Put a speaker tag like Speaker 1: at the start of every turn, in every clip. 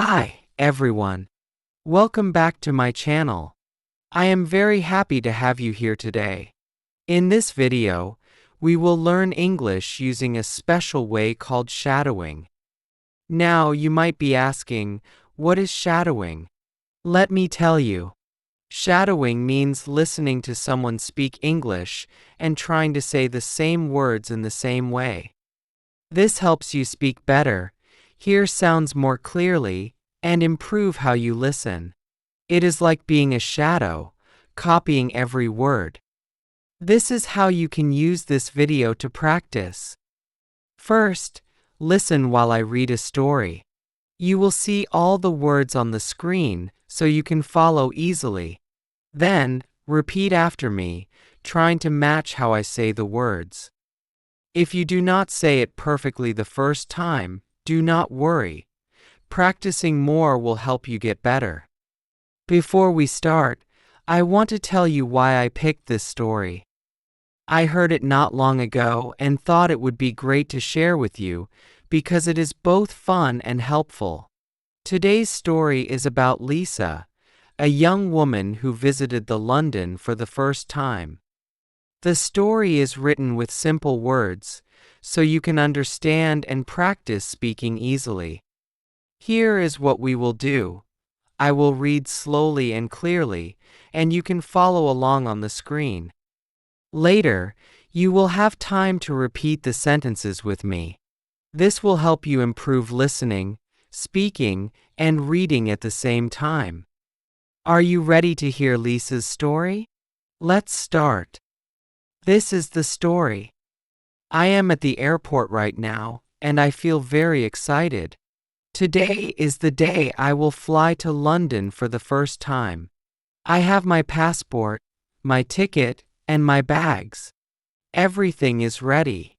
Speaker 1: Hi, everyone. Welcome back to my channel. I am very happy to have you here today. In this video, we will learn English using a special way called shadowing. Now, you might be asking, what is shadowing? Let me tell you. Shadowing means listening to someone speak English and trying to say the same words in the same way. This helps you speak better, hear sounds more clearly, and improve how you listen. It is like being a shadow, copying every word. This is how you can use this video to practice. First, listen while I read a story. You will see all the words on the screen so you can follow easily. Then, repeat after me, trying to match how I say the words. If you do not say it perfectly the first time, do not worry. Practicing more will help you get better. Before we start, I want to tell you why I picked this story. I heard it not long ago and thought it would be great to share with you because it is both fun and helpful. Today's story is about Lisa, a young woman who visited the London for the first time. The story is written with simple words, so you can understand and practice speaking easily. Here is what we will do. I will read slowly and clearly, and you can follow along on the screen. Later, you will have time to repeat the sentences with me. This will help you improve listening, speaking, and reading at the same time. Are you ready to hear Lisa's story? Let's start. This is the story. I am at the airport right now, and I feel very excited. Today is the day I will fly to London for the first time. I have my passport, my ticket, and my bags. Everything is ready.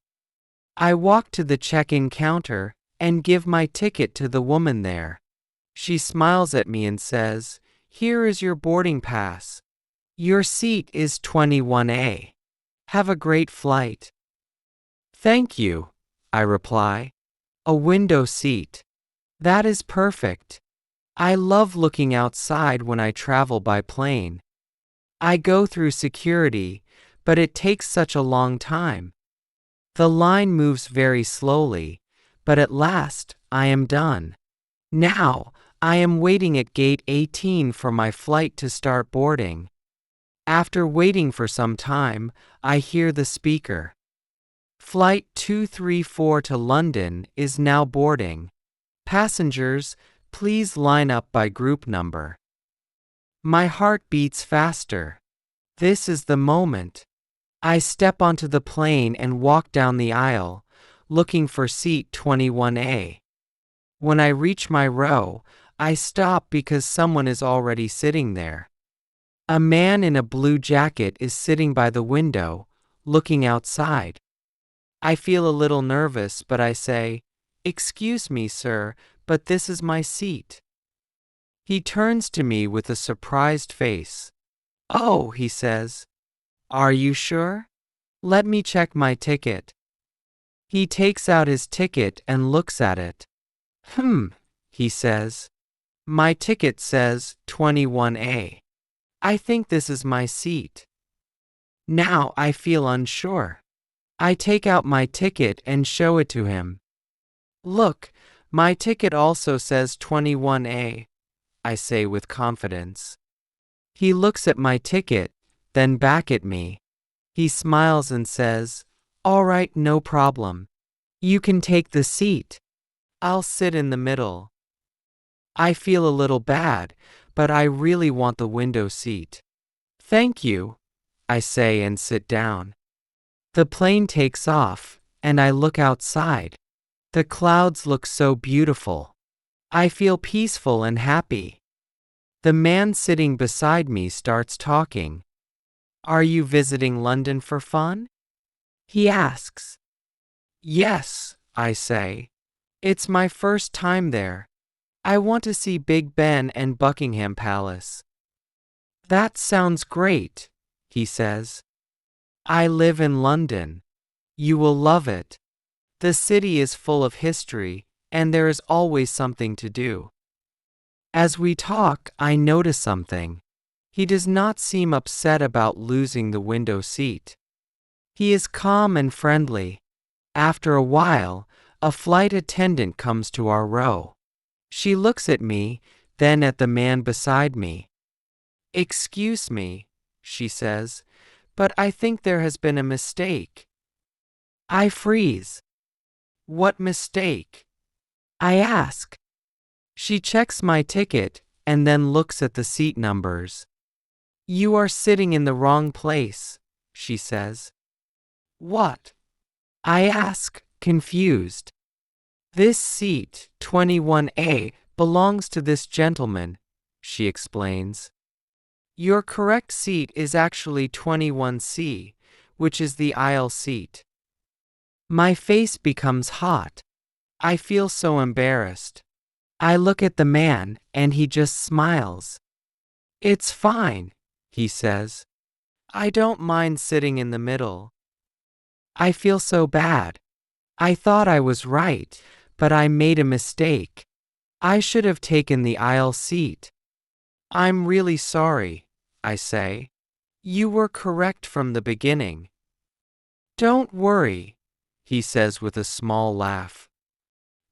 Speaker 1: I walk to the check-in counter and give my ticket to the woman there. She smiles at me and says, "Here is your boarding pass. Your seat is 21A. Have a great flight." "Thank you," I reply. "A window seat. That is perfect. I love looking outside when I travel by plane. I go through security, but it takes such a long time. The line moves very slowly, but at last, I am done. Now, I am waiting at gate 18 for my flight to start boarding." After waiting for some time, I hear the speaker. "Flight 234 to London is now boarding. Passengers, please line up by group number." My heart beats faster. This is the moment. I step onto the plane and walk down the aisle, looking for seat 21A. When I reach my row, I stop because someone is already sitting there. A man in a blue jacket is sitting by the window, looking outside. I feel a little nervous, but I say, "Excuse me, sir, but this is my seat." He turns to me with a surprised face. "Oh," he says. "Are you sure? Let me check my ticket." He takes out his ticket and looks at it. He says. "My ticket says 21A. I think this is my seat." Now I feel unsure. I take out my ticket and show it to him. "Look, my ticket also says 21A, I say with confidence. He looks at my ticket, then back at me. He smiles and says, "All right, no problem. You can take the seat. I'll sit in the middle." I feel a little bad, but I really want the window seat. "Thank you," I say and sit down. The plane takes off, and I look outside. The clouds look so beautiful. I feel peaceful and happy. The man sitting beside me starts talking. "Are you visiting London for fun?" he asks. "Yes," I say. "It's my first time there. I want to see Big Ben and Buckingham Palace." "That sounds great," he says. "I live in London. You will love it. The city is full of history, and there is always something to do." As we talk, I notice something. He does not seem upset about losing the window seat. He is calm and friendly. After a while, a flight attendant comes to our row. She looks at me, then at the man beside me. "Excuse me," she says, "but I think there has been a mistake." I freeze. "What mistake?" I ask. She checks my ticket and then looks at the seat numbers. "You are sitting in the wrong place," she says. "What?" I ask, confused. "This seat, 21A, belongs to this gentleman," she explains. "Your correct seat is actually 21C, which is the aisle seat." My face becomes hot. I feel so embarrassed. I look at the man, and he just smiles. "It's fine," he says. "I don't mind sitting in the middle." I feel so bad. I thought I was right, but I made a mistake. I should have taken the aisle seat. "I'm really sorry," I say. "You were correct from the beginning." "Don't worry," he says with a small laugh.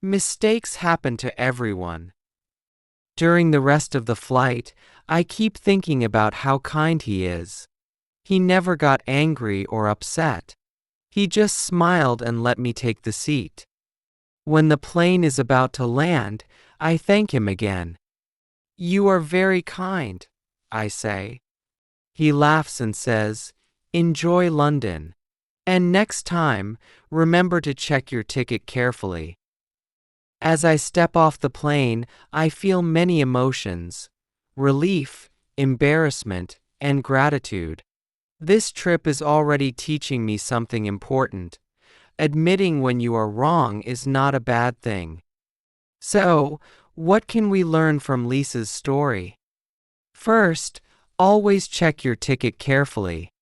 Speaker 1: "Mistakes happen to everyone." During the rest of the flight, I keep thinking about how kind he is. He never got angry or upset. He just smiled and let me take the seat. When the plane is about to land, I thank him again. "You are very kind," I say. He laughs and says, "Enjoy London. And next time, remember to check your ticket carefully." As I step off the plane, I feel many emotions: relief, embarrassment, and gratitude. This trip is already teaching me something important. Admitting when you are wrong is not a bad thing. So, what can we learn from Lisa's story? First, always check your ticket carefully.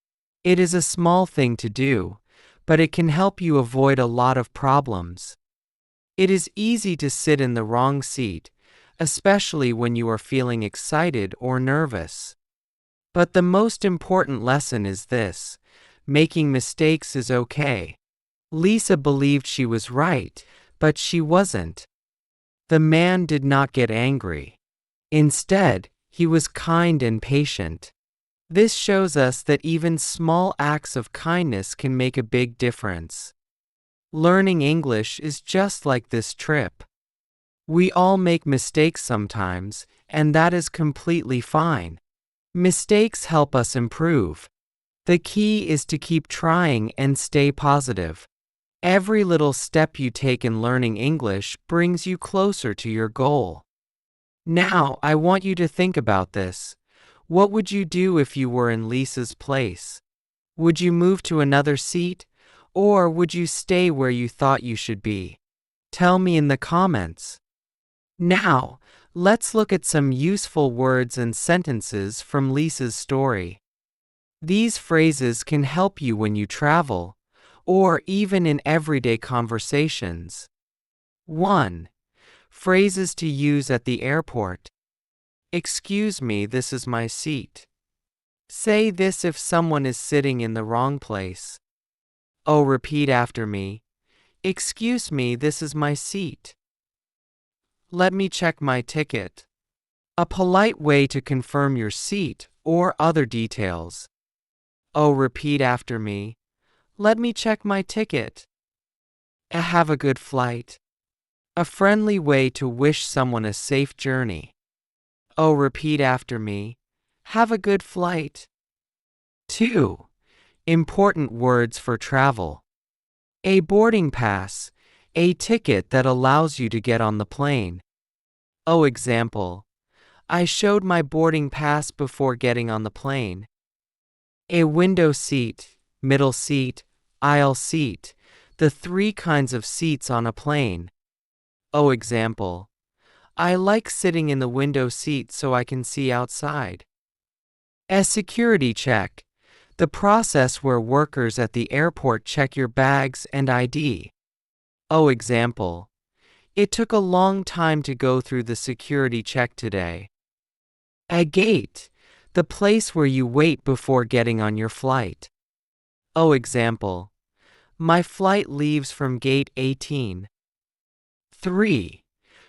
Speaker 1: It is a small thing to do, but it can help you avoid a lot of problems. It is easy to sit in the wrong seat, especially when you are feeling excited or nervous. But the most important lesson is this: making mistakes is okay. Lisa believed she was right, but she wasn't. The man did not get angry. Instead, he was kind and patient. This shows us that even small acts of kindness can make a big difference. Learning English is just like this trip. We all make mistakes sometimes, and that is completely fine. Mistakes help us improve. The key is to keep trying and stay positive. Every little step you take in learning English brings you closer to your goal. Now, I want you to think about this. What would you do if you were in Lisa's place? Would you move to another seat, or would you stay where you thought you should be? Tell me in the comments. Now, let's look at some useful words and sentences from Lisa's story. These phrases can help you when you travel, or even in everyday conversations. 1. Phrases to use at the airport. "Excuse me, this is my seat." Say this if someone is sitting in the wrong place. Oh, repeat after me. "Excuse me, this is my seat." Let me check my ticket. A polite way to confirm your seat or other details. Oh, repeat after me. "Let me check my ticket." Have a good flight. A friendly way to wish someone a safe journey. Oh, repeat after me. "Have a good flight." 2. Important words for travel. A boarding pass, a ticket that allows you to get on the plane. Oh, example: I showed my boarding pass before getting on the plane. A window seat, middle seat, aisle seat, the 3 kinds of seats on a plane. Oh, example: I like sitting in the window seat so I can see outside. A security check, the process where workers at the airport check your bags and ID. Oh, example: It took a long time to go through the security check today. A gate, the place where you wait before getting on your flight. Oh, example. My flight leaves from gate 18. 3.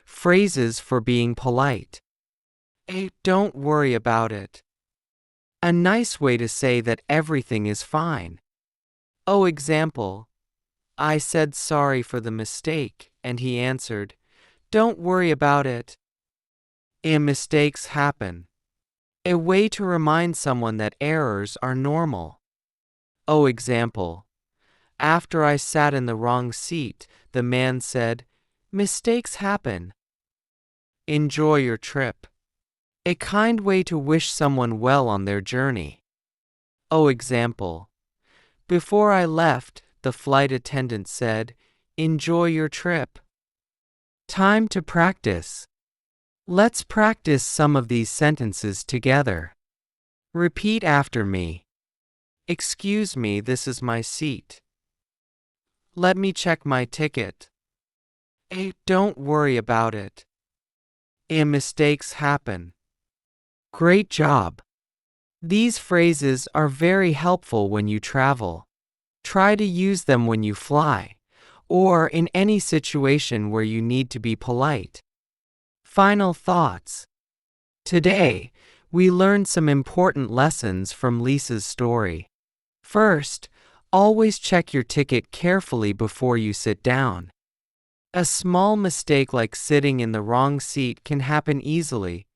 Speaker 1: Phrases for being polite. A. Don't worry about it. A nice way to say that everything is fine. Oh, example. I said sorry for the mistake, and he answered, don't worry about it. A. Mistakes happen. A way to remind someone that errors are normal. Oh, example. After I sat in the wrong seat, the man said, mistakes happen. Enjoy your trip. A kind way to wish someone well on their journey. Oh, example. Before I left, the flight attendant said, enjoy your trip. Time to practice. Let's practice some of these sentences together. Repeat after me. Excuse me, this is my seat. Let me check my ticket. A. Don't worry about it. A. Mistakes happen. Great job. These phrases are very helpful when you travel. Try to use them when you fly, or in any situation where you need to be polite. Final thoughts. Today, we learned some important lessons from Lisa's story. First, always check your ticket carefully before you sit down. A small mistake like sitting in the wrong seat can happen easily,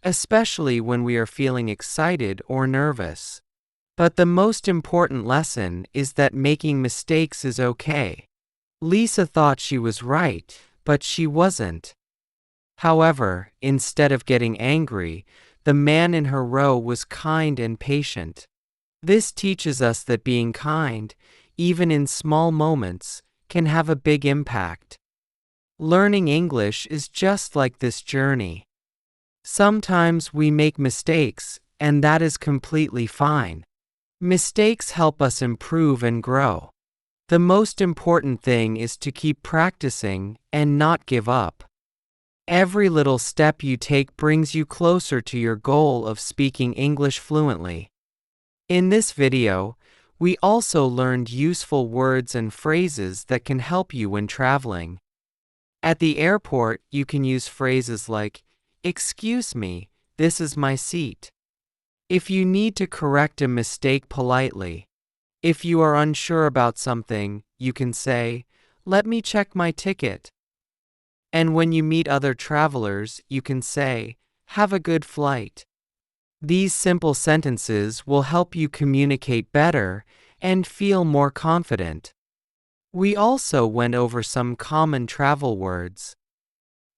Speaker 1: especially when we are feeling excited or nervous. But the most important lesson is that making mistakes is okay. Lisa thought she was right, but she wasn't. However, instead of getting angry, the man in her row was kind and patient. This teaches us that being kind, even in small moments, can have a big impact. Learning English is just like this journey. Sometimes we make mistakes, and that is completely fine. Mistakes help us improve and grow. The most important thing is to keep practicing and not give up. Every little step you take brings you closer to your goal of speaking English fluently. In this video, we also learned useful words and phrases that can help you when traveling. At the airport, you can use phrases like, excuse me, this is my seat. If you need to correct a mistake politely. If you are unsure about something, you can say, let me check my ticket. And when you meet other travelers, you can say, have a good flight. These simple sentences will help you communicate better and feel more confident. We also went over some common travel words.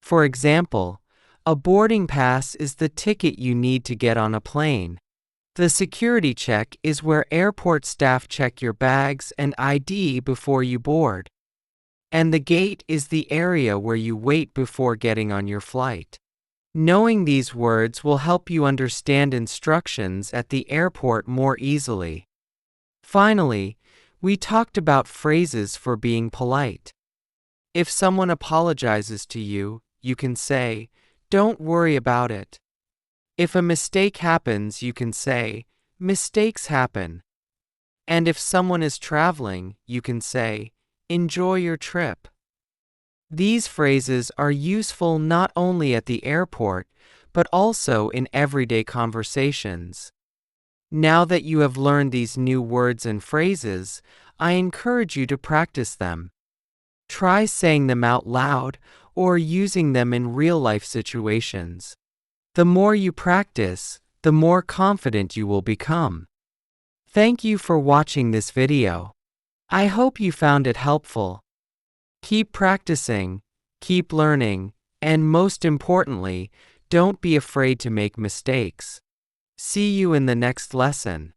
Speaker 1: For example, a boarding pass is the ticket you need to get on a plane. The security check is where airport staff check your bags and ID before you board. And the gate is the area where you wait before getting on your flight. Knowing these words will help you understand instructions at the airport more easily. Finally, we talked about phrases for being polite. If someone apologizes to you, you can say, don't worry about it. If a mistake happens, you can say, mistakes happen. And if someone is traveling, you can say, enjoy your trip. These phrases are useful not only at the airport, but also in everyday conversations. Now that you have learned these new words and phrases, I encourage you to practice them. Try saying them out loud or using them in real-life situations. The more you practice, the more confident you will become. Thank you for watching this video. I hope you found it helpful. Keep practicing, keep learning, and most importantly, don't be afraid to make mistakes. See you in the next lesson.